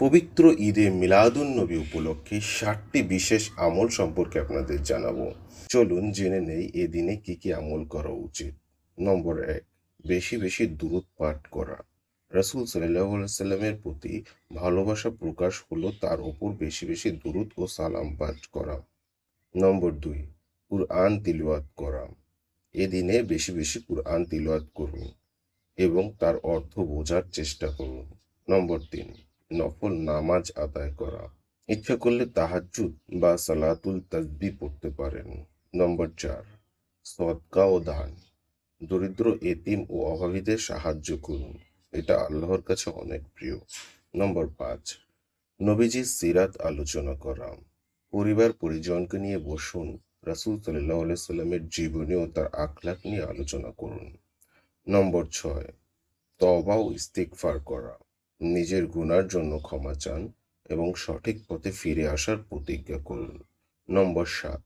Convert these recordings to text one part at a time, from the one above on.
পবিত্র ঈদে মিলাদুন্নবী উপলক্ষে 7টি বিশেষ আমল সম্পর্কে আপনাদের জানাবো। চলুন জেনে নেই এ দিনে কি কি আমল করা উচিত। নম্বর 1, বেশি বেশি দুরূদ পাঠ করা। রাসূল সাল্লাল্লাহু আলাইহি সাল্লামের প্রতি ভালোবাসা প্রকাশ হলো তার ওপর বেশি বেশি দুরূদ ও সালাম পাঠ করা। নম্বর 2, কুরআন তিলাওয়াত করা। এ দিনে বেশি বেশি কুরআন তিলাওয়াত করুন এবং তার অর্থ বোঝার চেষ্টা করুন। নম্বর 3, নফল নামাজ আদায় করা। ইচ্ছা করলে তাহাজ্জুদ বা সালাতুল তাসবিহ পড়তে পারেন। নম্বর 4, সদকা ও দান। দরিদ্র, এতিম ও অভাবীদের সাহায্য করুন, এটা আল্লাহর কাছে অনেক প্রিয়। নম্বর 5, নবীজির সিরাত আলোচনা করা। পরিবার পরিজনকে নিয়ে বসুন, রাসূল সাল্লাল্লাহু আলাইহি সাল্লামের জীবনী ও তার আখলাক নিয়ে আলোচনা করুন। নম্বর 6, তওবা ও ইস্তিগফার করা। নিজের গুনার জন্য ক্ষমা চান এবং সঠিক পথে ফিরে আসার প্রতিজ্ঞা করুন। নম্বর 7,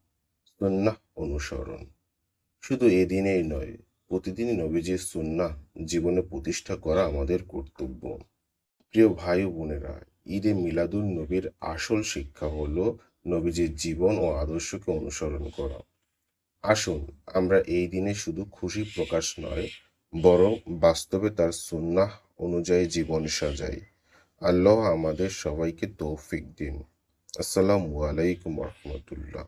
সুন্নাহ অনুসরণ। শুধু এদিনেই নয়, প্রতিদিনই নবীজির সুন্নাহ জীবনে প্রতিষ্ঠা করা আমাদের কর্তব্য। প্রিয় ভাই ও বোনেরা, ঈদে মিলাদুন নবীর আসল শিক্ষা হলো নবীজির জীবন ও আদর্শকে অনুসরণ করা। আসুন আমরা এই দিনে শুধু খুশি প্রকাশ নয়, বরং বাস্তবে তার সুন্নাহ অনুযায়ী জীবন সাজাই। আল্লাহ আমাদের সবাইকে তৌফিক দিন। আসসালামু আলাইকুম রহমতুল্লাহ।